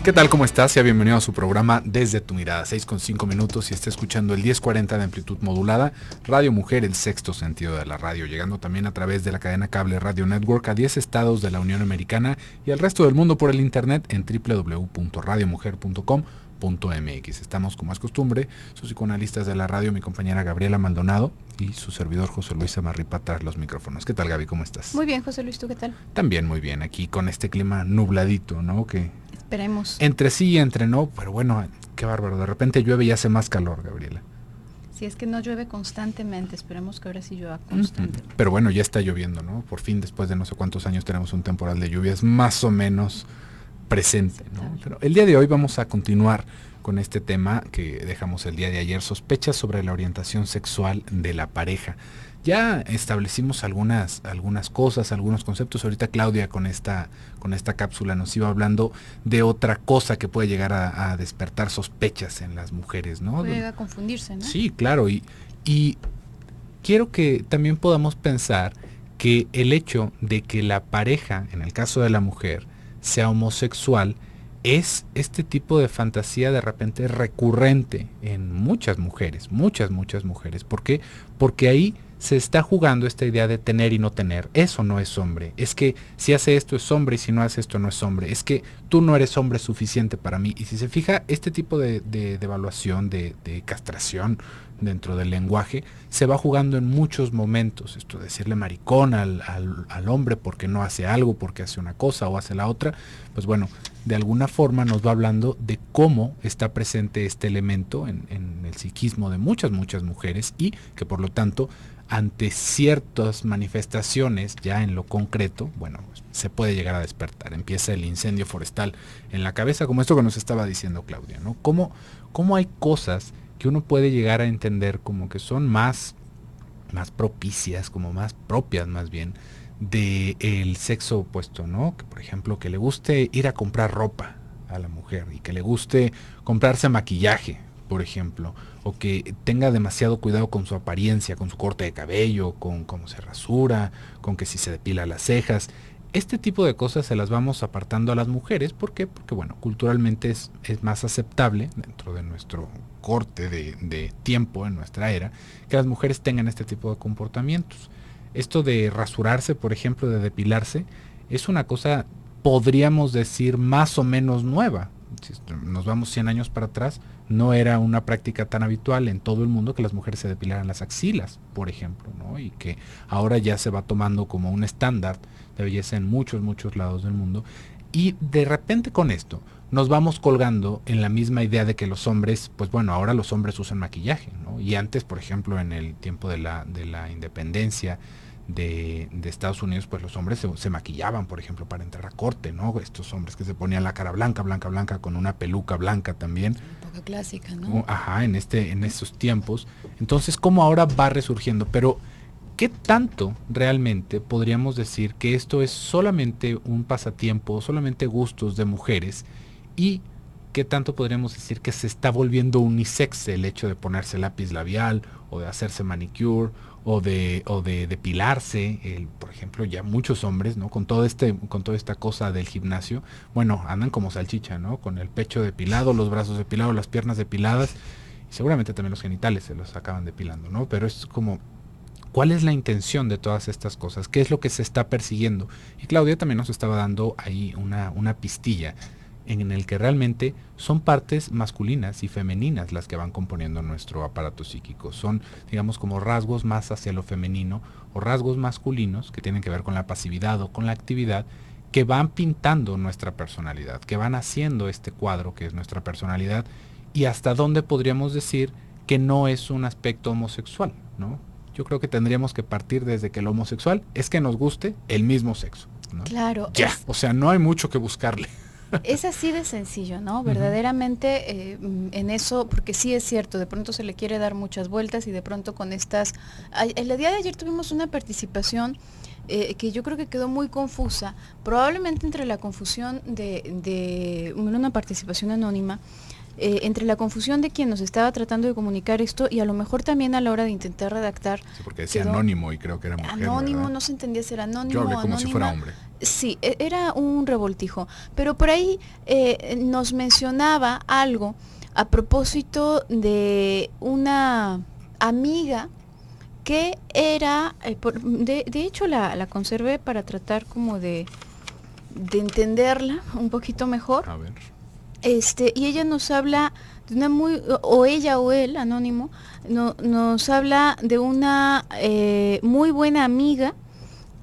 ¿Qué tal? ¿Cómo estás? Sea bienvenido a su programa Desde tu Mirada, 6:05 y está escuchando el 1040 de amplitud modulada, Radio Mujer, el sexto sentido de la radio, llegando también a través de la cadena cable Radio Network a 10 estados de la Unión Americana y al resto del mundo por el internet en www.radiomujer.com.mx. Estamos, como es costumbre, sus psicoanalistas de la radio, mi compañera Gabriela Maldonado y su servidor José Luis Amarripa tras los micrófonos. ¿Qué tal, Gaby? ¿Cómo estás? Muy bien, José Luis, ¿tú qué tal? También muy bien, aquí con este clima nubladito, ¿no? Que esperemos. Entre sí y entre no, pero bueno, qué bárbaro. De repente llueve y hace más calor, Gabriela. Si es que no llueve constantemente, esperemos que ahora sí llueva constantemente. Pero bueno, ya está lloviendo, ¿no? Por fin, después de no sé cuántos años, tenemos un temporal de lluvias más o menos presente, ¿no? Pero el día de hoy vamos a continuar con este tema que dejamos el día de ayer, sospechas sobre la orientación sexual de la pareja. Ya establecimos algunas cosas, algunos conceptos. Ahorita Claudia con esta cápsula nos iba hablando de otra cosa que puede llegar a despertar sospechas en las mujeres, ¿no? Puede llegar a confundirse, ¿no? Sí, claro. Y quiero que también podamos pensar que el hecho de que la pareja, en el caso de la mujer, sea homosexual, es este tipo de fantasía de repente recurrente en muchas mujeres. ¿Por qué? Porque ahí se está jugando esta idea de tener y no tener. Eso no es hombre. Es que si hace esto es hombre y si no hace esto no es hombre. Es que tú no eres hombre suficiente para mí. Y si se fija, este tipo de evaluación, de castración dentro del lenguaje, se va jugando en muchos momentos. Esto de decirle maricón al hombre porque no hace algo, porque hace una cosa o hace la otra, pues bueno, de alguna forma nos va hablando de cómo está presente este elemento en el psiquismo de muchas mujeres y que por lo tanto ante ciertas manifestaciones ya en lo concreto, bueno, se puede llegar a despertar. Empieza el incendio forestal en la cabeza, como esto que nos estaba diciendo Claudia, ¿no? ¿Cómo hay cosas que uno puede llegar a entender como que son más propicias, como más propias más bien, del sexo opuesto, ¿no? Que por ejemplo, que le guste ir a comprar ropa a la mujer y que le guste comprarse maquillaje, por ejemplo, o que tenga demasiado cuidado con su apariencia, con su corte de cabello, con cómo se rasura, con que si se depila las cejas. Este tipo de cosas se las vamos apartando a las mujeres. ¿Por qué? Porque bueno, culturalmente es más aceptable dentro de nuestro corte de tiempo en nuestra era que las mujeres tengan este tipo de comportamientos. Esto de rasurarse, por ejemplo, de depilarse, es una cosa, podríamos decir, más o menos nueva. Si nos vamos 100 años para atrás, no era una práctica tan habitual en todo el mundo que las mujeres se depilaran las axilas, por ejemplo, ¿no? Y que ahora ya se va tomando como un estándar de belleza en muchos lados del mundo. Y de repente con esto nos vamos colgando en la misma idea de que los hombres, pues bueno, ahora los hombres usan maquillaje, ¿no? Y antes, por ejemplo, en el tiempo de la independencia de Estados Unidos, pues los hombres se maquillaban, por ejemplo, para entrar a corte, ¿no? Estos hombres que se ponían la cara blanca, con una peluca blanca también. Un poco clásica, ¿no? Ajá, en estos tiempos. Entonces, ¿cómo ahora va resurgiendo? Pero, ¿qué tanto realmente podríamos decir que esto es solamente un pasatiempo, solamente gustos de mujeres? Y ¿qué tanto podríamos decir que se está volviendo unisex el hecho de ponerse lápiz labial o de hacerse manicure o de depilarse? Por ejemplo, ya muchos hombres, ¿no? Con toda esta cosa del gimnasio, bueno, andan como salchicha, ¿no? Con el pecho depilado, los brazos depilados, las piernas depiladas y seguramente también los genitales se los acaban depilando, ¿no? Pero es como, ¿cuál es la intención de todas estas cosas? ¿Qué es lo que se está persiguiendo? Y Claudia también nos estaba dando ahí una pistilla en el que realmente son partes masculinas y femeninas las que van componiendo nuestro aparato psíquico. Son, digamos, como rasgos más hacia lo femenino o rasgos masculinos que tienen que ver con la pasividad o con la actividad, que van pintando nuestra personalidad, que van haciendo este cuadro que es nuestra personalidad, y hasta dónde podríamos decir que no es un aspecto homosexual, ¿no? Yo creo que tendríamos que partir desde que lo homosexual es que nos guste el mismo sexo, ¿no? Claro. Ya, o sea, no hay mucho que buscarle. Es así de sencillo, ¿no? Verdaderamente en eso, porque sí es cierto, de pronto se le quiere dar muchas vueltas y de pronto con estas... El día de ayer tuvimos una participación que yo creo que quedó muy confusa, probablemente entre la confusión de una participación anónima, entre la confusión de quien nos estaba tratando de comunicar esto y a lo mejor también a la hora de intentar redactar. Sí, porque decía anónimo y creo que era mujer. Anónimo, ¿verdad? No se entendía si era anónimo. Yo hablé como anónima. si fuera hombre. Sí, era un revoltijo. Pero por ahí nos mencionaba algo a propósito de una amiga que era, de hecho la conservé para tratar como de entenderla un poquito mejor. A ver. Y ella nos habla de una o ella o él, anónimo, nos habla de una muy buena amiga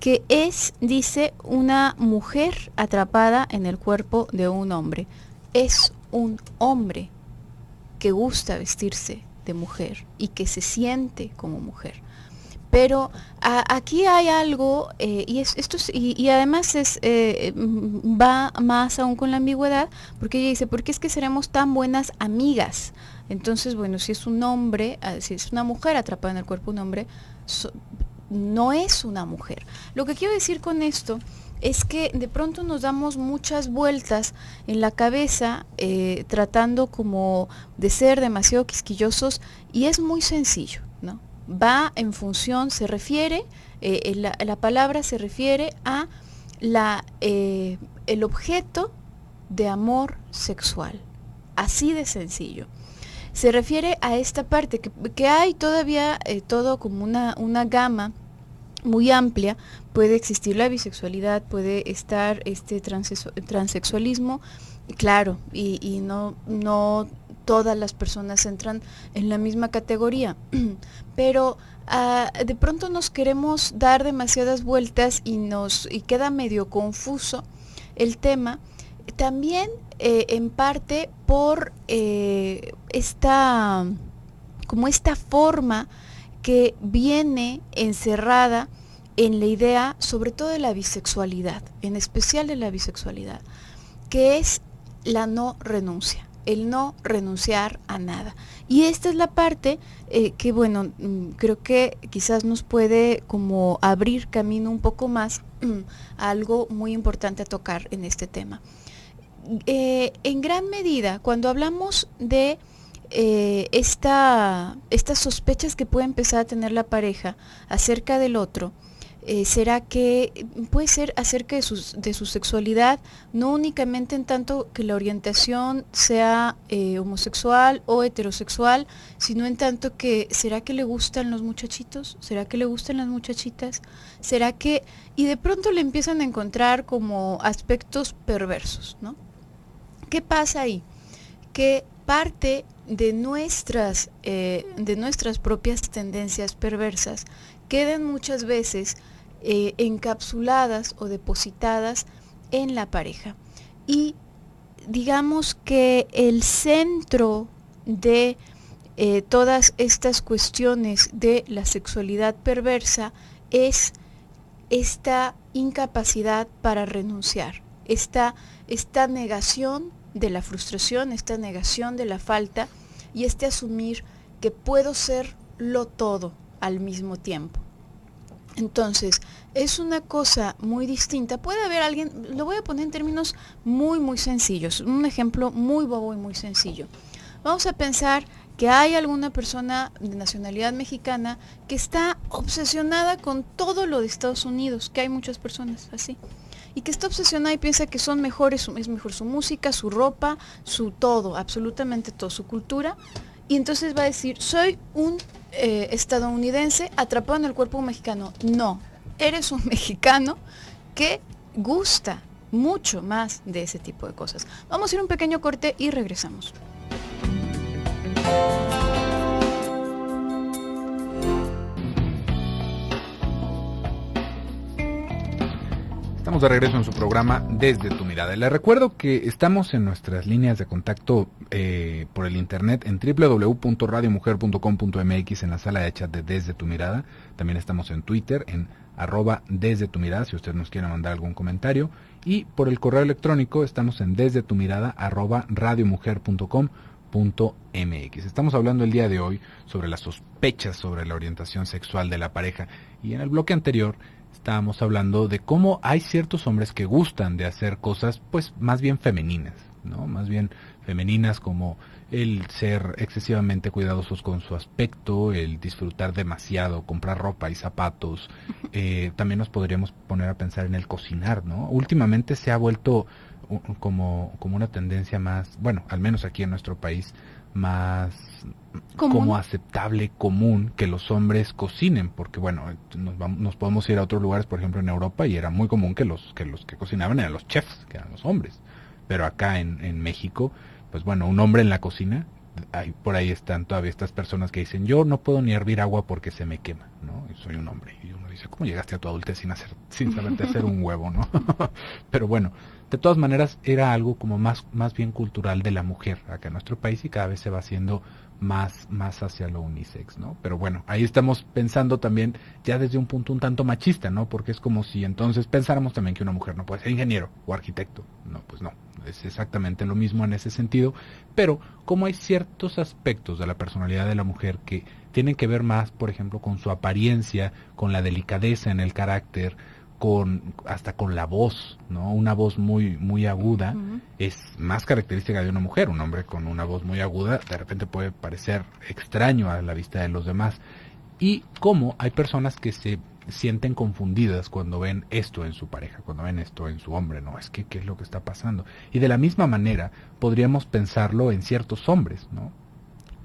que es, dice, una mujer atrapada en el cuerpo de un hombre. Es un hombre que gusta vestirse de mujer y que se siente como mujer. Pero aquí hay algo, y además va más aún con la ambigüedad, porque ella dice, ¿por qué es que seremos tan buenas amigas? Entonces, bueno, si es un hombre, si es una mujer atrapada en el cuerpo de un hombre, no es una mujer. Lo que quiero decir con esto es que de pronto nos damos muchas vueltas en la cabeza tratando como de ser demasiado quisquillosos, y es muy sencillo, ¿no? Va en función, se refiere, la palabra se refiere a el objeto de amor sexual, así de sencillo. Se refiere a esta parte que hay todavía todo como una gama muy amplia. Puede existir la bisexualidad, puede estar transexualismo, claro, y no todas las personas entran en la misma categoría, pero de pronto nos queremos dar demasiadas vueltas y queda medio confuso el tema, también en parte por esta forma que viene encerrada en la idea, sobre todo de la bisexualidad, en especial de la bisexualidad, que es la no renuncia, el no renunciar a nada. Y esta es la parte que, bueno, creo que quizás nos puede como abrir camino un poco más a algo muy importante a tocar en este tema. En gran medida, cuando hablamos de estas sospechas que puede empezar a tener la pareja acerca del otro, será que puede ser acerca de su sexualidad, no únicamente en tanto que la orientación sea homosexual o heterosexual, sino en tanto que ¿será que le gustan los muchachitos? ¿Será que le gustan las muchachitas? ¿Será que...? Y de pronto le empiezan a encontrar como aspectos perversos, ¿no? ¿Qué pasa ahí? Que parte de nuestras propias tendencias perversas quedan muchas veces encapsuladas o depositadas en la pareja. Y digamos que el centro de todas estas cuestiones de la sexualidad perversa es esta incapacidad para renunciar, esta negación de la frustración, esta negación de la falta y este asumir que puedo serlo todo al mismo tiempo. Entonces, es una cosa muy distinta. Puede haber alguien, lo voy a poner en términos muy, muy sencillos, un ejemplo muy bobo y muy sencillo. Vamos a pensar que hay alguna persona de nacionalidad mexicana que está obsesionada con todo lo de Estados Unidos, que hay muchas personas así, y que está obsesionada y piensa que son mejores, es mejor su música, su ropa, su todo, absolutamente todo, su cultura, y entonces va a decir, soy un estadounidense atrapado en el cuerpo de un mexicano. No, eres un mexicano que gusta mucho más de ese tipo de cosas. Vamos a ir un pequeño corte y regresamos. Estamos de regreso en su programa Desde tu Mirada. Les recuerdo que estamos en nuestras líneas de contacto por el internet en www.radiomujer.com.mx en la sala de chat de Desde tu Mirada. También estamos en Twitter en @Desde tu Mirada si usted nos quiere mandar algún comentario. Y por el correo electrónico estamos en desdetumirada@radiomujer.com.mx. Estamos hablando el día de hoy sobre las sospechas sobre la orientación sexual de la pareja. Y en el bloque anterior estábamos hablando de cómo hay ciertos hombres que gustan de hacer cosas pues más bien femeninas, ¿no? Más bien femeninas, como el ser excesivamente cuidadosos con su aspecto, el disfrutar demasiado, comprar ropa y zapatos. También nos podríamos poner a pensar en el cocinar, ¿no? Últimamente se ha vuelto como una tendencia más, bueno, al menos aquí en nuestro país, más como aceptable, común, que los hombres cocinen, porque bueno, nos podemos ir a otros lugares, por ejemplo en Europa, y era muy común que los que cocinaban eran los chefs, que eran los hombres, pero acá en México, pues bueno, un hombre en la cocina, por ahí están todavía estas personas que dicen, yo no puedo ni hervir agua porque se me quema, ¿no? Y soy un hombre, y uno dice, ¿cómo llegaste a tu adultez sin saberte hacer un huevo, ¿no? Pero bueno, de todas maneras era algo como más bien cultural de la mujer acá en nuestro país, y cada vez se va haciendo más hacia lo unisex, ¿no? Pero bueno, ahí estamos pensando también ya desde un punto un tanto machista, ¿no? Porque es como si entonces pensáramos también que una mujer no puede ser ingeniero o arquitecto. No, pues no, es exactamente lo mismo en ese sentido, pero como hay ciertos aspectos de la personalidad de la mujer que tienen que ver más, por ejemplo, con su apariencia, con la delicadeza en el carácter, hasta con la voz, ¿no? Una voz muy aguda es más característica de una mujer. Un hombre con una voz muy aguda de repente puede parecer extraño a la vista de los demás. Y cómo hay personas que se sienten confundidas cuando ven esto en su pareja, cuando ven esto en su hombre, ¿no? Es que, ¿qué es lo que está pasando? Y de la misma manera podríamos pensarlo en ciertos hombres, ¿no?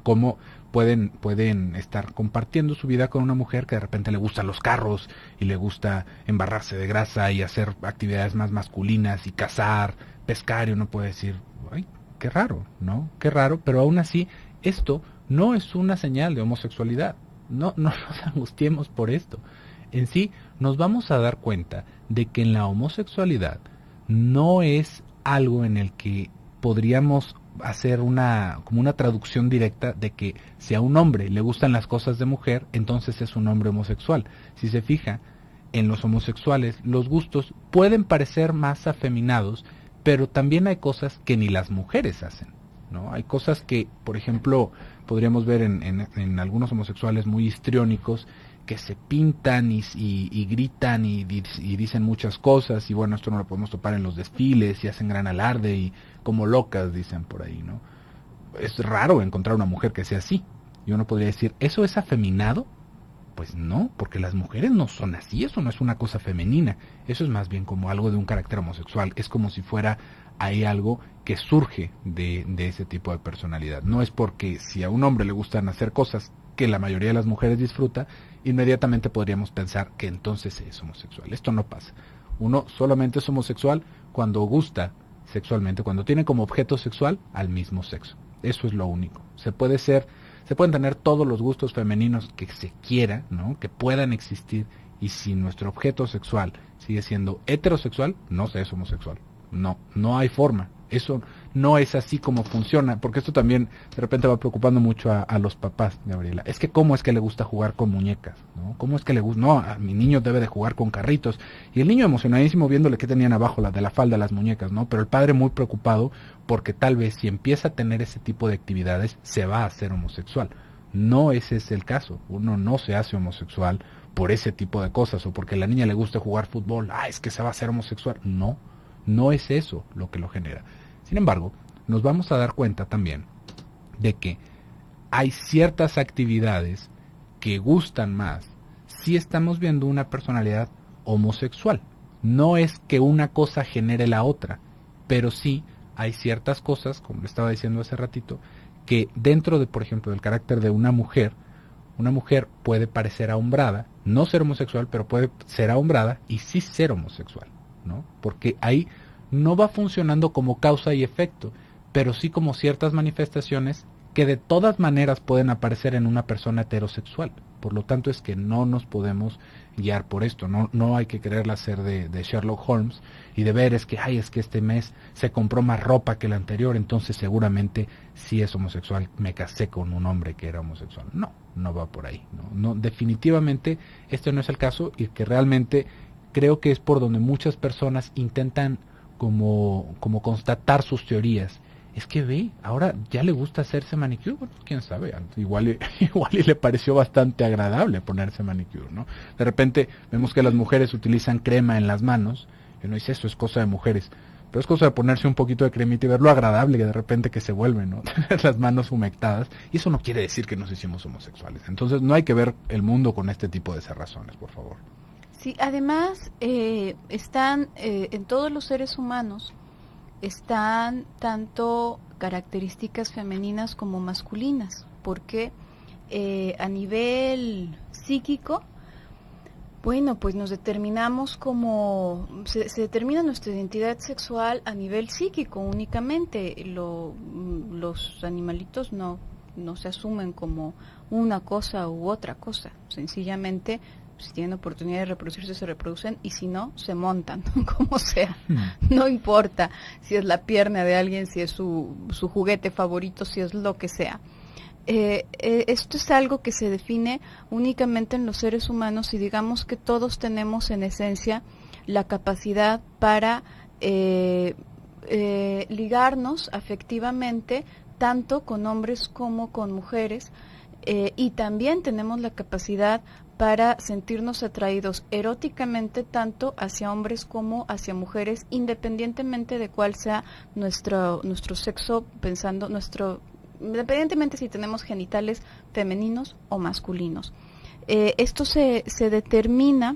Cómo pueden estar compartiendo su vida con una mujer que de repente le gustan los carros y le gusta embarrarse de grasa y hacer actividades más masculinas y cazar, pescar, y uno puede decir, ay, qué raro, ¿no? Qué raro, pero aún así esto no es una señal de homosexualidad. No nos angustiemos por esto. En sí nos vamos a dar cuenta de que en la homosexualidad no es algo en el que podríamos hacer como una traducción directa de que si a un hombre le gustan las cosas de mujer, entonces es un hombre homosexual. Si se fija, en los homosexuales los gustos pueden parecer más afeminados, pero también hay cosas que ni las mujeres hacen, ¿no? Hay cosas que, por ejemplo, podríamos ver en algunos homosexuales muy histriónicos, que se pintan y gritan y dicen muchas cosas, y bueno, esto no lo podemos topar en los desfiles y hacen gran alarde y como locas dicen por ahí, ¿no? Es raro encontrar una mujer que sea así, y uno podría decir, ¿eso es afeminado? Pues no, porque las mujeres no son así, eso no es una cosa femenina, eso es más bien como algo de un carácter homosexual, es como si fuera ahí algo que surge de ese tipo de personalidad. No es porque si a un hombre le gustan hacer cosas que la mayoría de las mujeres disfruta, inmediatamente podríamos pensar que entonces es homosexual. Esto no pasa. Uno solamente es homosexual cuando gusta sexualmente, cuando tiene como objeto sexual al mismo sexo. Eso es lo único. Se pueden tener todos los gustos femeninos que se quiera, ¿no? Que puedan existir, y si nuestro objeto sexual sigue siendo heterosexual, no se es homosexual. No hay forma. Eso no es así como funciona, porque esto también de repente va preocupando mucho a los papás, Gabriela. Es que cómo es que le gusta jugar con muñecas, ¿no? ¿Cómo es que le gusta? No, a mi niño debe de jugar con carritos. Y el niño emocionadísimo viéndole qué tenían abajo de la falda las muñecas, ¿no? Pero el padre muy preocupado porque tal vez si empieza a tener ese tipo de actividades se va a hacer homosexual. No ese es el caso. Uno no se hace homosexual por ese tipo de cosas, o porque a la niña le gusta jugar fútbol, es que se va a hacer homosexual. No es eso lo que lo genera. Sin embargo, nos vamos a dar cuenta también de que hay ciertas actividades que gustan más si estamos viendo una personalidad homosexual. No es que una cosa genere la otra, pero sí hay ciertas cosas, como le estaba diciendo hace ratito, que dentro de, por ejemplo, del carácter de una mujer puede parecer ahombrada, no ser homosexual, pero puede ser ahombrada y sí ser homosexual, ¿no? Porque ahí no va funcionando como causa y efecto, pero sí como ciertas manifestaciones que de todas maneras pueden aparecer en una persona heterosexual. Por lo tanto es que no nos podemos guiar por esto, no hay que quererla hacer de Sherlock Holmes y de ver es que este mes se compró más ropa que el anterior, entonces seguramente sí es homosexual, me casé con un hombre que era homosexual. No va por ahí, no, definitivamente este no es el caso, y que realmente creo que es por donde muchas personas intentan como constatar sus teorías. Es que ahora ya le gusta hacerse manicure. Bueno, quién sabe, igual y le pareció bastante agradable ponerse manicure, ¿no? De repente vemos que las mujeres utilizan crema en las manos, y uno dice, eso es cosa de mujeres. pero es cosa de ponerse un poquito de cremita y ver lo agradable que de repente que se vuelve, ¿no? Tener las manos humectadas, y eso no quiere decir que nos hicimos homosexuales. Entonces no hay que ver el mundo con este tipo de cerrazones, por favor. Sí, además están en todos los seres humanos, están tanto características femeninas como masculinas, porque a nivel psíquico, bueno, pues nos determinamos como, se determina nuestra identidad sexual a nivel psíquico únicamente. Los animalitos no se asumen como una cosa u otra cosa, sencillamente si tienen oportunidad de reproducirse se reproducen, y si no, se montan, como sea, no importa si es la pierna de alguien, si es su juguete favorito, si es lo que sea. Esto es algo que se define únicamente en los seres humanos, y digamos que todos tenemos en esencia la capacidad para ligarnos afectivamente tanto con hombres como con mujeres, y también tenemos la capacidad para sentirnos atraídos eróticamente tanto hacia hombres como hacia mujeres, independientemente de cuál sea nuestro sexo, independientemente si tenemos genitales femeninos o masculinos. Esto se determina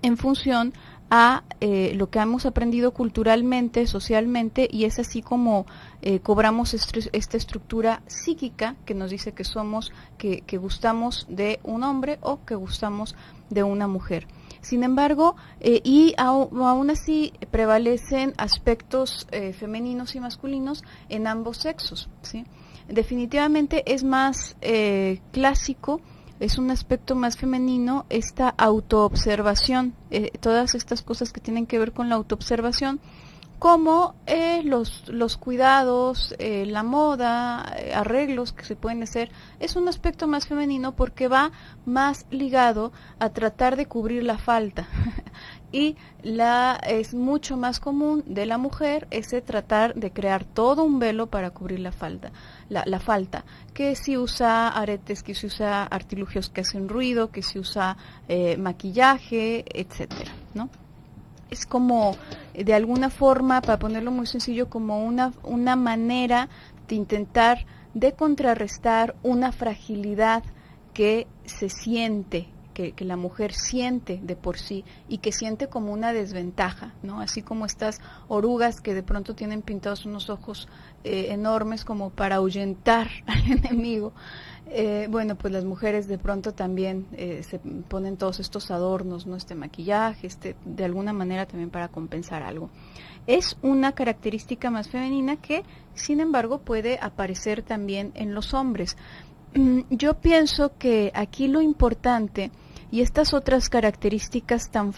en función a lo que hemos aprendido culturalmente, socialmente, y es así como cobramos esta estructura psíquica que nos dice que somos, que gustamos de un hombre o que gustamos de una mujer. Sin embargo, aún así prevalecen aspectos femeninos y masculinos en ambos sexos, ¿sí? Definitivamente es más clásico, es un aspecto más femenino esta autoobservación, todas estas cosas que tienen que ver con la autoobservación, como los cuidados, la moda, arreglos que se pueden hacer, es un aspecto más femenino porque va más ligado a tratar de cubrir la falta. Y es mucho más común de la mujer ese tratar de crear todo un velo para cubrir la falta, que si usa aretes, que si usa artilugios que hacen ruido, que si usa maquillaje, etcétera, ¿no? Es como, de alguna forma, para ponerlo muy sencillo, como una manera de intentar de contrarrestar una fragilidad que se siente, que la mujer siente de por sí y que siente como una desventaja, ¿no? Así como estas orugas que de pronto tienen pintados unos ojos enormes como para ahuyentar al enemigo. Bueno, pues las mujeres de pronto también se ponen todos estos adornos, ¿no? Este maquillaje, de alguna manera también para compensar algo. Es una característica más femenina que, sin embargo, puede aparecer también en los hombres. Yo pienso que aquí lo importante, y estas otras características tan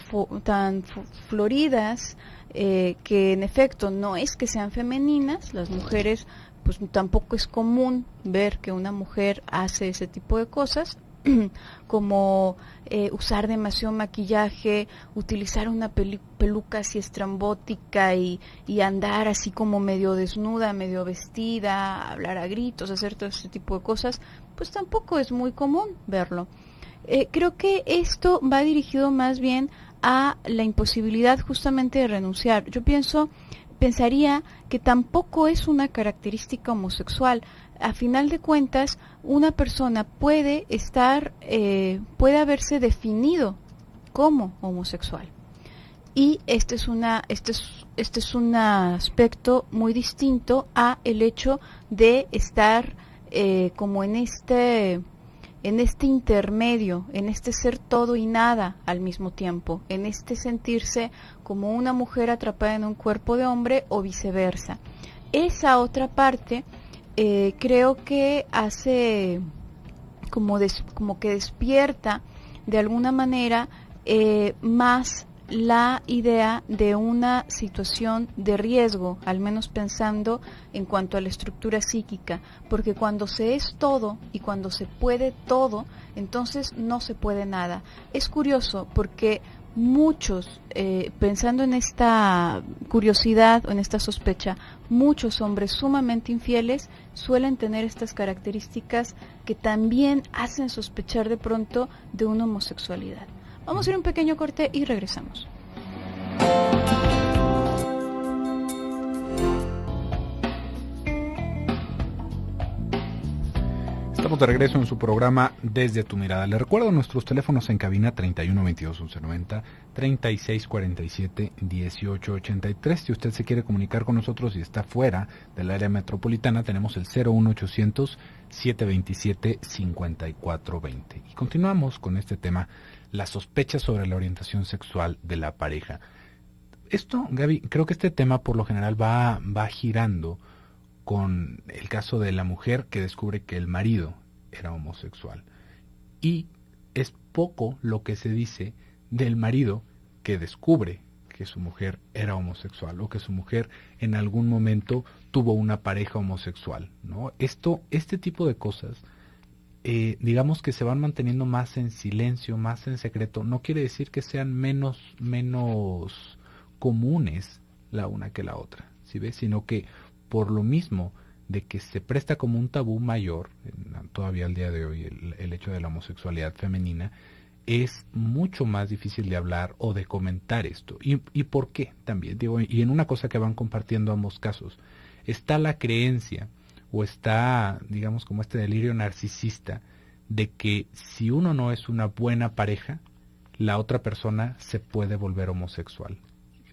floridas, que en efecto no es que sean femeninas, las mujeres, pues tampoco es común ver que una mujer hace ese tipo de cosas, como usar demasiado maquillaje, utilizar una peluca así estrambótica y andar así como medio desnuda, medio vestida, hablar a gritos, hacer todo ese tipo de cosas, pues tampoco es muy común verlo. Creo que esto va dirigido más bien a la imposibilidad justamente de renunciar. Yo pensaría que tampoco es una característica homosexual. A final de cuentas, una persona puede haberse definido como homosexual. Y este es un aspecto muy distinto a el hecho de estar como en este intermedio, en este ser todo y nada al mismo tiempo, en este sentirse como una mujer atrapada en un cuerpo de hombre o viceversa. Esa otra parte creo que hace como que despierta de alguna manera más la idea de una situación de riesgo, al menos pensando en cuanto a la estructura psíquica, porque cuando se es todo y cuando se puede todo, entonces no se puede nada. Es curioso porque muchos, pensando en esta curiosidad o en esta sospecha, muchos hombres sumamente infieles suelen tener estas características que también hacen sospechar de pronto de una homosexualidad. Vamos a ir a un pequeño corte y regresamos. de regreso en su programa Desde tu Mirada. Le recuerdo nuestros teléfonos en cabina 31 22 1190, 36 47 18 83. Si usted se quiere comunicar con nosotros y está fuera del área metropolitana, tenemos el 01800 727 5420. Y continuamos con este tema, las sospechas sobre la orientación sexual de la pareja. Esto, Gaby, creo que este tema por lo general va girando con el caso de la mujer que descubre que el marido era homosexual. Y es poco lo que se dice del marido que descubre que su mujer era homosexual o que su mujer en algún momento tuvo una pareja homosexual, ¿no? Este tipo de cosas, digamos que se van manteniendo más en silencio, más en secreto. No quiere decir que sean menos comunes la una que la otra, ¿sí ves? Sino que por lo mismo de que se presta como un tabú mayor, todavía al día de hoy, el hecho de la homosexualidad femenina, es mucho más difícil de hablar o de comentar esto. ¿Y por qué? También, digo, y en una cosa que van compartiendo ambos casos, está la creencia, o está, digamos, como este delirio narcisista, de que si uno no es una buena pareja, la otra persona se puede volver homosexual.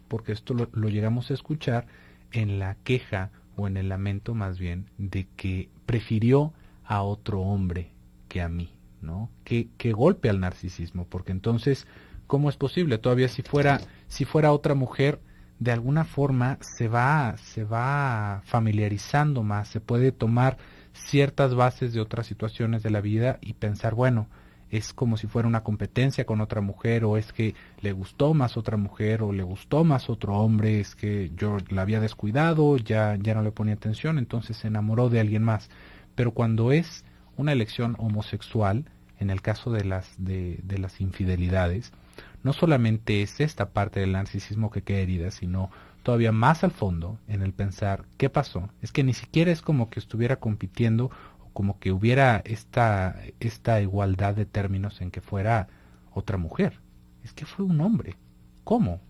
Porque esto lo llegamos a escuchar en la queja o en el lamento más bien de que prefirió a otro hombre que a mí, ¿no? Que golpe al narcisismo, porque entonces, ¿cómo es posible? Todavía si fuera otra mujer, de alguna forma se va familiarizando más, se puede tomar ciertas bases de otras situaciones de la vida y pensar, bueno, es como si fuera una competencia con otra mujer, o es que le gustó más otra mujer, o le gustó más otro hombre, es que yo la había descuidado, ya no le ponía atención, entonces se enamoró de alguien más. Pero cuando es una elección homosexual, en el caso de las infidelidades, no solamente es esta parte del narcisismo que queda herida, sino todavía más al fondo en el pensar, ¿qué pasó? Es que ni siquiera es como que estuviera compitiendo, como que hubiera esta igualdad de términos en que fuera otra mujer. Es que fue un hombre. ¿Cómo?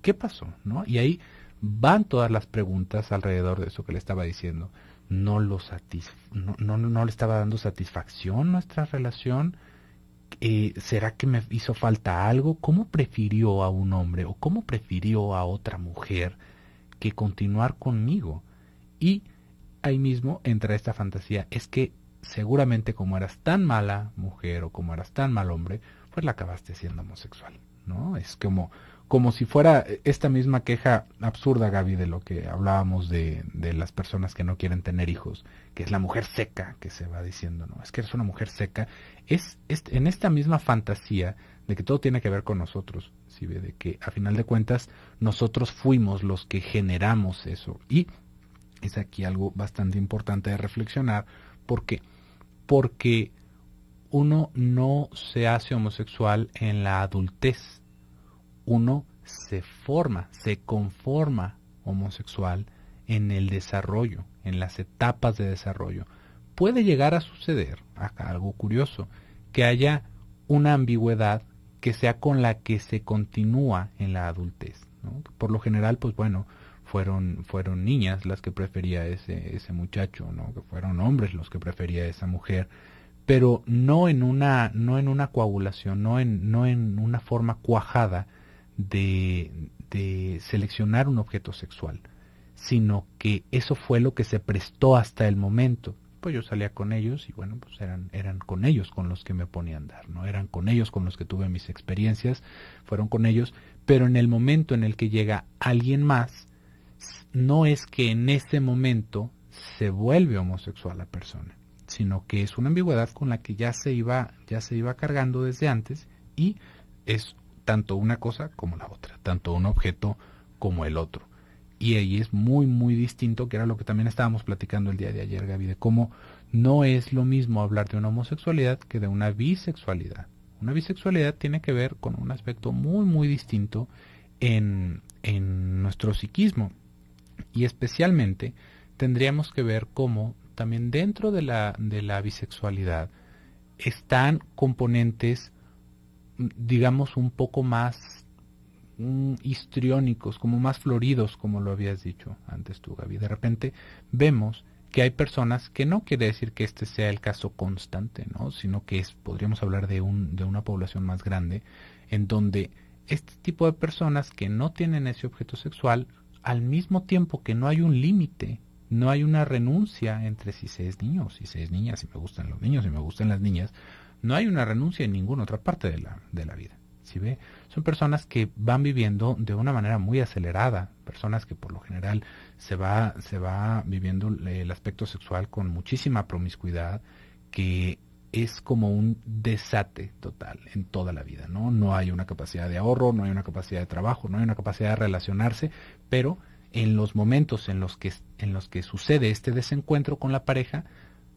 ¿Qué pasó? ¿No? Y ahí van todas las preguntas alrededor de eso que le estaba diciendo. ¿No le estaba dando satisfacción nuestra relación? ¿Será que me hizo falta algo? ¿Cómo prefirió a un hombre o cómo prefirió a otra mujer que continuar conmigo? Y ahí mismo entra esta fantasía, es que seguramente como eras tan mala mujer o como eras tan mal hombre, pues la acabaste siendo homosexual, ¿no? Es como si fuera esta misma queja absurda, Gaby, de lo que hablábamos de las personas que no quieren tener hijos, que es la mujer seca, que se va diciendo, ¿no? Es que eres una mujer seca, es en esta misma fantasía de que todo tiene que ver con nosotros, ¿sí? De que a final de cuentas nosotros fuimos los que generamos eso. Y es aquí algo bastante importante de reflexionar. ¿Por qué? Porque uno no se hace homosexual en la adultez. Uno se conforma homosexual en el desarrollo, en las etapas de desarrollo. Puede llegar a suceder, acá algo curioso, que haya una ambigüedad que sea con la que se continúa en la adultez, ¿no? Por lo general, pues bueno, fueron niñas las que prefería ese muchacho, ¿no? Que fueron hombres los que prefería esa mujer, pero no en una coagulación, no en una forma cuajada de seleccionar un objeto sexual, sino que eso fue lo que se prestó hasta el momento. Pues yo salía con ellos y bueno, pues eran con ellos con los que me ponía a andar, ¿no? Eran con ellos con los que tuve mis experiencias, fueron con ellos, pero en el momento en el que llega alguien más, no es que en ese momento se vuelve homosexual la persona, sino que es una ambigüedad con la que ya se iba cargando desde antes, y es tanto una cosa como la otra, tanto un objeto como el otro. Y ahí es muy, muy distinto, que era lo que también estábamos platicando el día de ayer, Gaby, de cómo no es lo mismo hablar de una homosexualidad que de una bisexualidad. Una bisexualidad tiene que ver con un aspecto muy, muy distinto en nuestro psiquismo. Y especialmente tendríamos que ver cómo también dentro de la bisexualidad están componentes, digamos, un poco más histriónicos, como más floridos, como lo habías dicho antes tú, Gaby. De repente vemos que hay personas que no quiere decir que este sea el caso constante, ¿no? Sino que podríamos hablar de una población más grande, en donde este tipo de personas que no tienen ese objeto sexual, al mismo tiempo que no hay un límite, no hay una renuncia entre si se es niño o si se es niña, si me gustan los niños, si me gustan las niñas, no hay una renuncia en ninguna otra parte de la vida. ¿Sí ve? Son personas que van viviendo de una manera muy acelerada, personas que por lo general se va viviendo el aspecto sexual con muchísima promiscuidad, que es como un desate total en toda la vida, ¿no? No hay una capacidad de ahorro, no hay una capacidad de trabajo, no hay una capacidad de relacionarse, pero en los momentos en los que sucede este desencuentro con la pareja,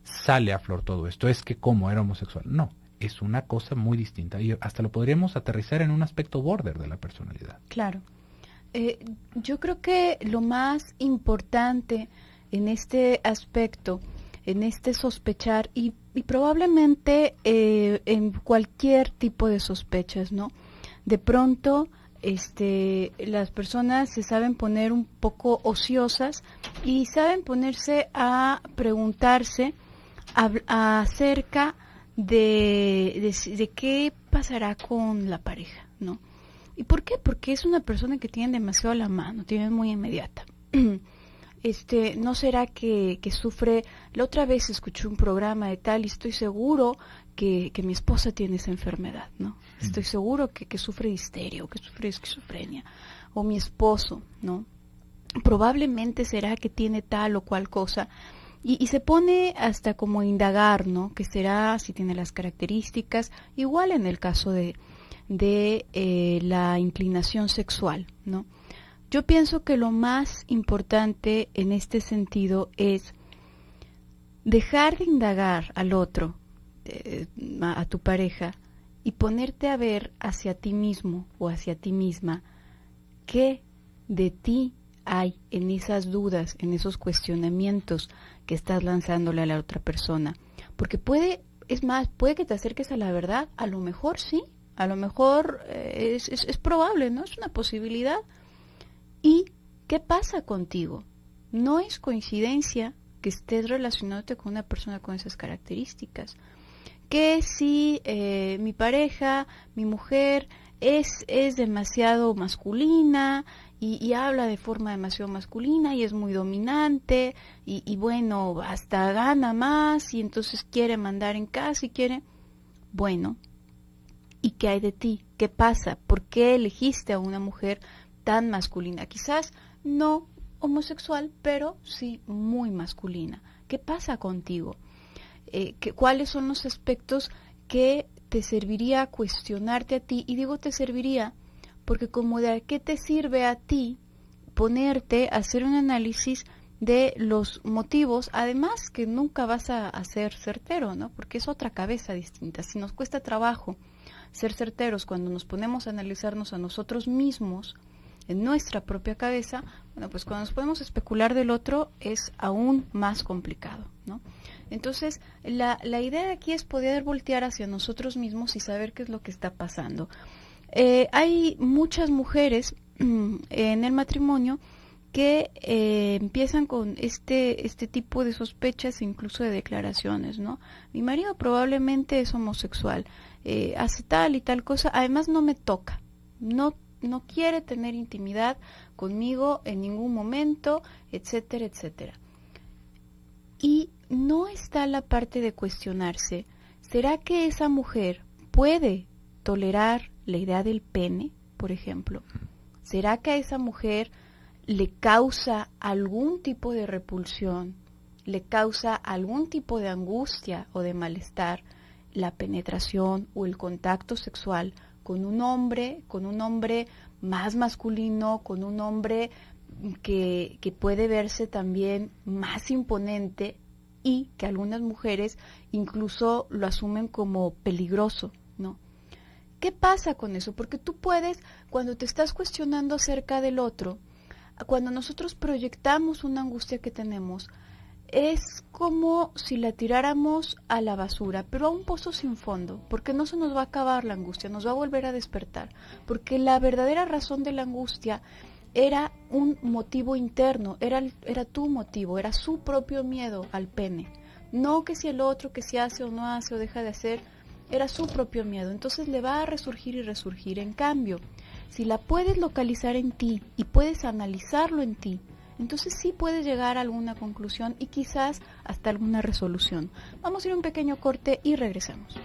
sale a flor todo esto. Es que como era homosexual, no, es una cosa muy distinta y hasta lo podríamos aterrizar en un aspecto border de la personalidad. Claro. Yo creo que lo más importante en este aspecto, en este sospechar y probablemente en cualquier tipo de sospechas, ¿no? De pronto las personas se saben poner un poco ociosas y saben ponerse a preguntarse acerca de qué pasará con la pareja, ¿no? ¿Y por qué? Porque es una persona que tiene demasiado a la mano, tiene muy inmediata. ¿No será que sufre? La otra vez escuché un programa de tal y estoy seguro que mi esposa tiene esa enfermedad, ¿no? Estoy seguro que sufre de histeria o que sufre de esquizofrenia, o mi esposo, ¿no? Probablemente será que tiene tal o cual cosa. Y se pone hasta como a indagar, ¿no? ¿Qué será? Si tiene las características. Igual en el caso de la inclinación sexual, ¿no? Yo pienso que lo más importante en este sentido es dejar de indagar al otro, a tu pareja, y ponerte a ver hacia ti mismo o hacia ti misma qué de ti hay en esas dudas, en esos cuestionamientos que estás lanzándole a la otra persona. Porque puede que te acerques a la verdad, a lo mejor sí, a lo mejor es probable, ¿no? Es una posibilidad. ¿Y qué pasa contigo? No es coincidencia que estés relacionándote con una persona con esas características. Que si mi pareja, mi mujer, es demasiado masculina y habla de forma demasiado masculina y es muy dominante y bueno, hasta gana más y entonces quiere mandar en casa y quiere... Bueno, ¿y qué hay de ti? ¿Qué pasa? ¿Por qué elegiste a una mujer tan masculina? Quizás no homosexual, pero sí muy masculina. ¿Qué pasa contigo? ¿Cuáles son los aspectos que te serviría cuestionarte a ti? Y digo te serviría porque como de qué te sirve a ti ponerte a hacer un análisis de los motivos, además que nunca vas a ser certero, ¿no? Porque es otra cabeza distinta. Si nos cuesta trabajo ser certeros cuando nos ponemos a analizarnos a nosotros mismos en nuestra propia cabeza, bueno, pues cuando nos podemos especular del otro es aún más complicado, ¿no? Entonces, la idea de aquí es poder voltear hacia nosotros mismos y saber qué es lo que está pasando. Hay muchas mujeres en el matrimonio que empiezan con este tipo de sospechas e incluso de declaraciones, ¿no? Mi marido probablemente es homosexual, hace tal y tal cosa, además no me toca, no quiere tener intimidad conmigo en ningún momento, etcétera, etcétera. Y no está la parte de cuestionarse, ¿será que esa mujer puede tolerar la idea del pene, por ejemplo? ¿Será que a esa mujer le causa algún tipo de repulsión, le causa algún tipo de angustia o de malestar la penetración o el contacto sexual con un hombre más masculino, con un hombre que puede verse también más imponente y que algunas mujeres incluso lo asumen como peligroso, ¿no? ¿Qué pasa con eso? Porque tú puedes, cuando te estás cuestionando acerca del otro, cuando nosotros proyectamos una angustia que tenemos, es como si la tiráramos a la basura, pero a un pozo sin fondo, porque no se nos va a acabar la angustia, nos va a volver a despertar, porque la verdadera razón de la angustia era un motivo interno, era tu motivo, era su propio miedo al pene. No que si el otro, que si hace o no hace o deja de hacer, era su propio miedo. Entonces le va a resurgir y resurgir. En cambio, si la puedes localizar en ti y puedes analizarlo en ti, entonces sí puedes llegar a alguna conclusión y quizás hasta alguna resolución. Vamos a ir a un pequeño corte y regresamos.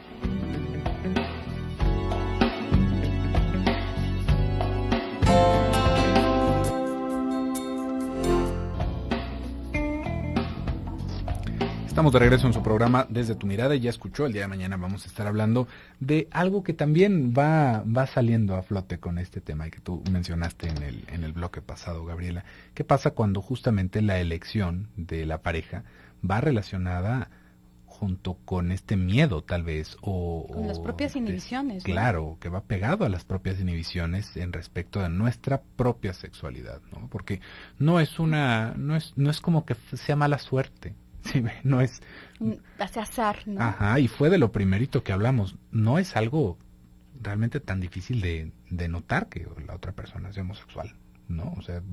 Estamos de regreso en su programa Desde tu Mirada y ya escuchó, el día de mañana vamos a estar hablando de algo que también va saliendo a flote con este tema y que tú mencionaste en el bloque pasado, Gabriela. ¿Qué pasa cuando justamente la elección de la pareja va relacionada junto con este miedo tal vez con las propias inhibiciones, ¿no? Claro, que va pegado a las propias inhibiciones en respecto de nuestra propia sexualidad, ¿no? Porque no es como que sea mala suerte. Sí, no es... Hace azar, ¿no? Ajá, y fue de lo primerito que hablamos. No es algo realmente tan difícil de notar que la otra persona es homosexual, ¿no? O sea,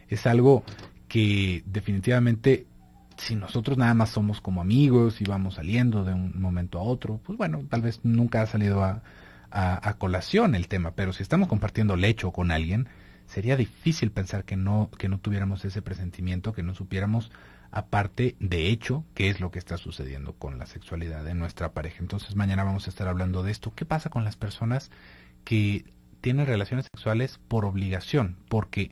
es algo que definitivamente, si nosotros nada más somos como amigos y vamos saliendo de un momento a otro, pues bueno, tal vez nunca ha salido a colación el tema, pero si estamos compartiendo lecho con alguien, sería difícil pensar que no tuviéramos ese presentimiento, que no supiéramos aparte de hecho qué es lo que está sucediendo con la sexualidad de nuestra pareja. Entonces mañana vamos a estar hablando de esto. ¿Qué pasa con las personas que tienen relaciones sexuales por obligación? Porque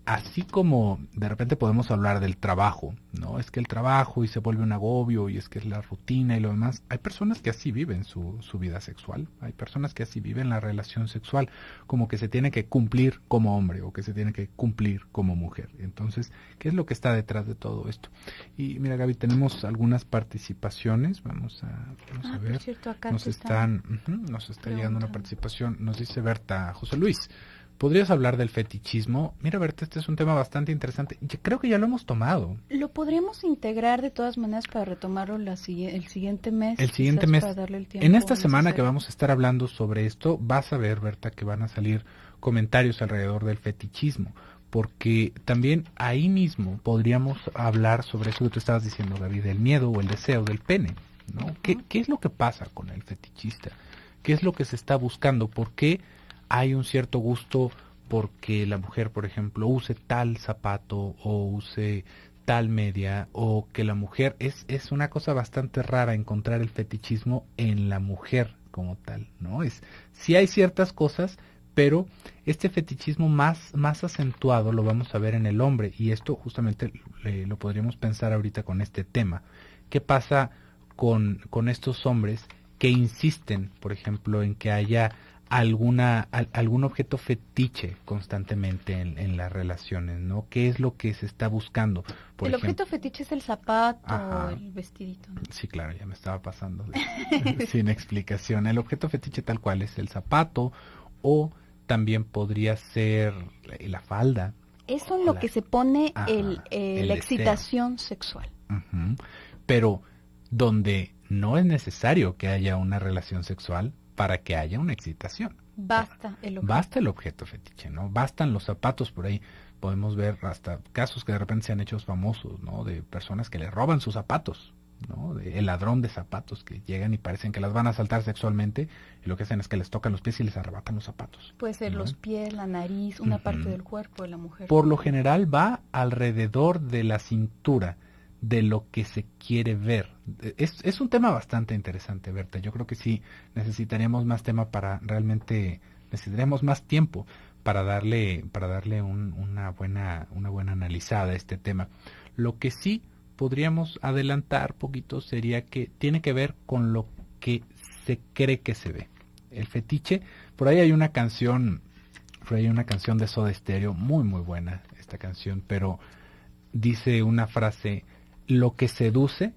así como de repente podemos hablar del trabajo, ¿no? Es que el trabajo y se vuelve un agobio y es que es la rutina y lo demás. Hay personas que así viven su vida sexual. Hay personas que así viven la relación sexual, como que se tiene que cumplir como hombre o que se tiene que cumplir como mujer. Entonces, ¿qué es lo que está detrás de todo esto? Y mira, Gaby, tenemos algunas participaciones. Vamos a ver. Por cierto, acá nos está llegando una participación. Nos dice Berta: José Luis, ¿podrías hablar del fetichismo? Mira, Berta, este es un tema bastante interesante. Yo creo que ya lo hemos tomado. Lo podríamos integrar de todas maneras para retomarlo el siguiente mes. El siguiente mes. Para darle el tiempo en esta semana necesario. que vamos a estar hablando sobre esto, vas a ver, Berta, que van a salir comentarios alrededor del fetichismo. Porque también ahí mismo podríamos hablar sobre eso que tú estabas diciendo, Gaby, del miedo o el deseo del pene, ¿no? Uh-huh. ¿Qué es lo que pasa con el fetichista? ¿Qué es lo que se está buscando? ¿Por qué hay un cierto gusto porque la mujer, por ejemplo, use tal zapato o use tal media, o que la mujer es una cosa bastante rara encontrar el fetichismo en la mujer como tal, ¿no? Sí hay ciertas cosas, pero este fetichismo más acentuado lo vamos a ver en el hombre, y esto justamente lo podríamos pensar ahorita con este tema. ¿Qué pasa con estos hombres que insisten, por ejemplo, en que haya algún objeto fetiche constantemente en las relaciones, ¿no? ¿Qué es lo que se está buscando? El objeto fetiche es el zapato, Ajá. el vestidito, ¿no? Sí, claro, ya me estaba pasando sin explicación. El objeto fetiche tal cual es el zapato, o también podría ser la falda. Eso en lo que se pone Ajá, la excitación sexual. Uh-huh. Pero donde no es necesario que haya una relación sexual para que haya una excitación. Basta el objeto. Basta el objeto fetiche, ¿no? Bastan los zapatos. Por ahí podemos ver hasta casos que de repente se han hecho famosos, ¿no? De personas que le roban sus zapatos, ¿no? El ladrón de zapatos, que llegan y parecen que las van a asaltar sexualmente, y lo que hacen es que les tocan los pies y les arrebatan los zapatos. Puede ser, ¿no? Los pies, la nariz, una parte del cuerpo de la mujer. Por lo general va alrededor de la cintura, de lo que se quiere ver. Es un tema bastante interesante, Berta. Yo creo que sí necesitaríamos más necesitaríamos más tiempo para darle una buena analizada a este tema. Lo que sí podríamos adelantar poquito sería que tiene que ver con lo que se cree que se ve. El fetiche, por ahí hay una canción de Soda Stereo, muy muy buena esta canción, pero dice una frase: lo que seduce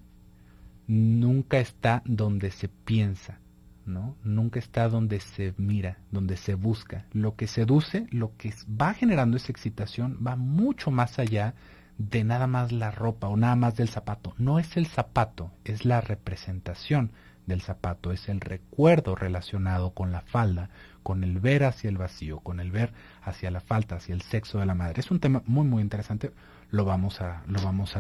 nunca está donde se piensa, ¿no? Nunca está donde se mira, donde se busca. Lo que seduce, lo que va generando esa excitación, va mucho más allá de nada más la ropa o nada más del zapato. No es el zapato, es la representación del zapato, es el recuerdo relacionado con la falda, con el ver hacia el vacío, con el ver hacia la falta, hacia el sexo de la madre. Es un tema muy muy interesante, lo vamos a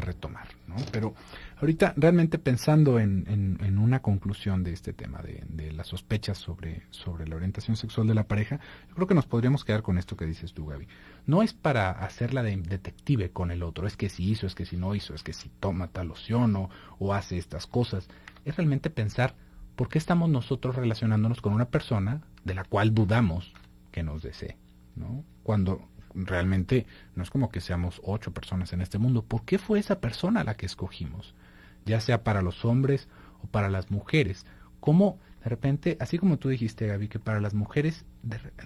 retomar, ¿no? Pero ahorita realmente pensando en una conclusión de este tema, de las sospechas sobre la orientación sexual de la pareja, yo creo que nos podríamos quedar con esto que dices tú, Gaby. No es para hacerla de detective con el otro, es que si hizo, es que si no hizo, es que si toma tal loción o hace estas cosas. Es realmente pensar por qué estamos nosotros relacionándonos con una persona de la cual dudamos que nos desee, ¿no? Cuando realmente no es como que seamos 8 personas en este mundo. ¿Por qué fue esa persona la que escogimos? Ya sea para los hombres o para las mujeres. ¿Cómo de repente, así como tú dijiste, Gaby, que para las mujeres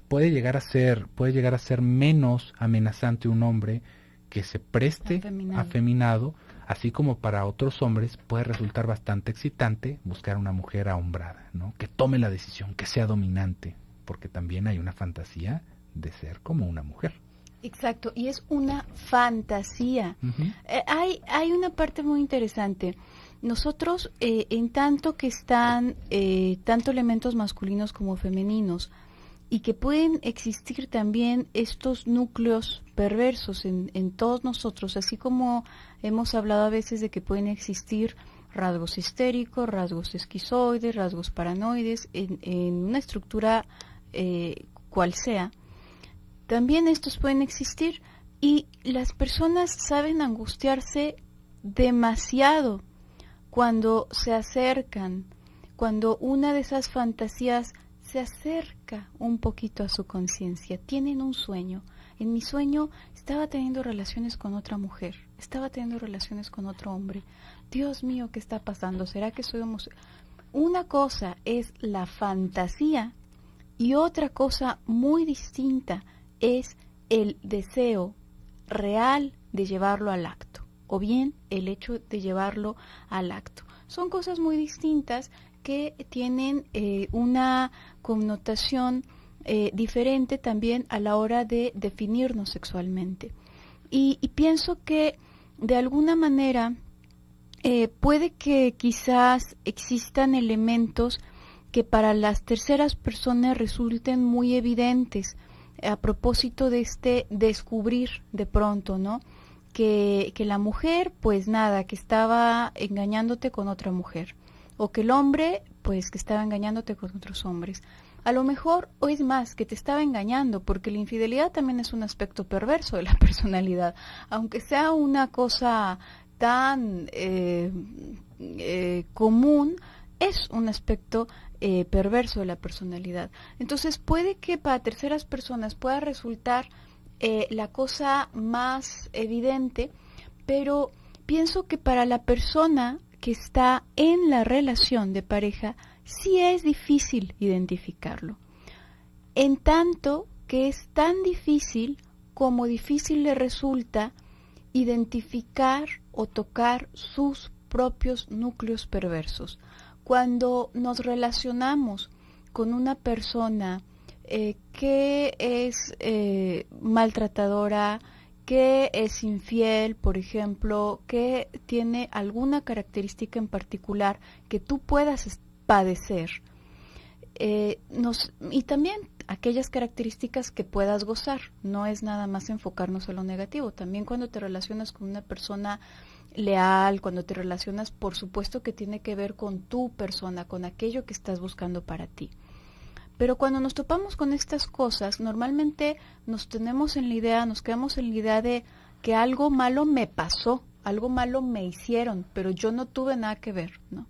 puede llegar a ser menos amenazante un hombre que se preste afeminado, así como para otros hombres puede resultar bastante excitante buscar una mujer ahombrada, ¿no? Que tome la decisión, que sea dominante, porque también hay una fantasía de ser como una mujer. Exacto, y es una fantasía. Uh-huh. Hay una parte muy interesante. Nosotros, en tanto que están tanto elementos masculinos como femeninos, y que pueden existir también estos núcleos perversos en todos nosotros, así como hemos hablado a veces de que pueden existir rasgos histéricos, rasgos esquizoides, rasgos paranoides, en una estructura cual sea. También estos pueden existir y las personas saben angustiarse demasiado cuando se acercan, cuando una de esas fantasías se acerca un poquito a su conciencia. Tienen un sueño. En mi sueño estaba teniendo relaciones con otra mujer, estaba teniendo relaciones con otro hombre. Dios mío, ¿qué está pasando? ¿Será que soy homosexual? Una cosa es la fantasía y otra cosa muy distinta es el deseo real de llevarlo al acto, o bien el hecho de llevarlo al acto. Son cosas muy distintas que tienen una connotación diferente también a la hora de definirnos sexualmente. Y pienso que de alguna manera puede que quizás existan elementos que para las terceras personas resulten muy evidentes a propósito de este descubrir de pronto, ¿no? Que la mujer, pues nada, que estaba engañándote con otra mujer, o que el hombre, pues que estaba engañándote con otros hombres. A lo mejor, o es más, que te estaba engañando, porque la infidelidad también es un aspecto perverso de la personalidad, aunque sea una cosa tan común, es un aspecto perverso de la personalidad. Entonces puede que para terceras personas pueda resultar la cosa más evidente, pero pienso que para la persona que está en la relación de pareja sí es difícil identificarlo, en tanto que es tan difícil como difícil le resulta identificar o tocar sus propios núcleos perversos. Cuando nos relacionamos con una persona que es maltratadora, que es infiel, por ejemplo, que tiene alguna característica en particular que tú puedas padecer, y también aquellas características que puedas gozar. No es nada más enfocarnos en lo negativo. También cuando te relacionas con una persona leal, cuando te relacionas, por supuesto que tiene que ver con tu persona, con aquello que estás buscando para ti. Pero cuando nos topamos con estas cosas, normalmente nos quedamos en la idea de que algo malo me pasó, algo malo me hicieron, pero yo no tuve nada que ver, ¿no?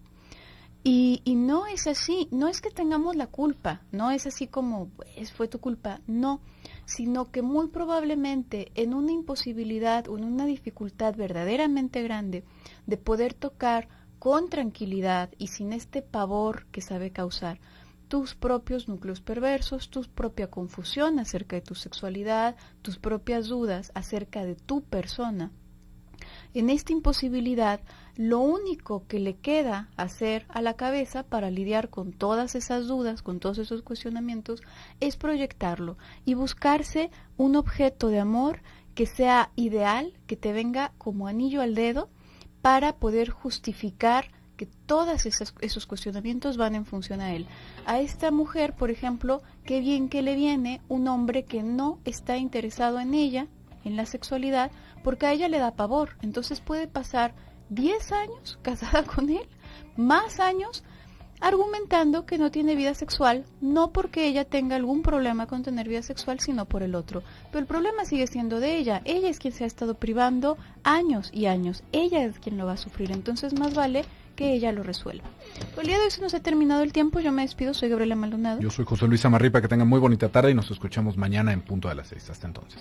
Y no es así, no es que tengamos la culpa, no es así como, pues, fue tu culpa, no, sino que muy probablemente en una imposibilidad o en una dificultad verdaderamente grande de poder tocar con tranquilidad y sin este pavor que sabe causar tus propios núcleos perversos, tu propia confusión acerca de tu sexualidad, tus propias dudas acerca de tu persona. En esta imposibilidad, lo único que le queda hacer a la cabeza para lidiar con todas esas dudas, con todos esos cuestionamientos, es proyectarlo y buscarse un objeto de amor que sea ideal, que te venga como anillo al dedo para poder justificar que todos esos cuestionamientos van en función a él. A esta mujer, por ejemplo, qué bien que le viene un hombre que no está interesado en ella, en la sexualidad, porque a ella le da pavor. Entonces puede pasar 10 años casada con él, más años, argumentando que no tiene vida sexual, no porque ella tenga algún problema con tener vida sexual, sino por el otro. Pero el problema sigue siendo de ella. Ella es quien se ha estado privando años y años. Ella es quien lo va a sufrir. Entonces más vale que ella lo resuelva. Por el día de hoy se nos ha terminado el tiempo. Yo me despido. Soy Gabriela Maldonado. Yo soy José Luis Amarripa. Que tengan muy bonita tarde y nos escuchamos mañana en punto de las 6. Hasta entonces.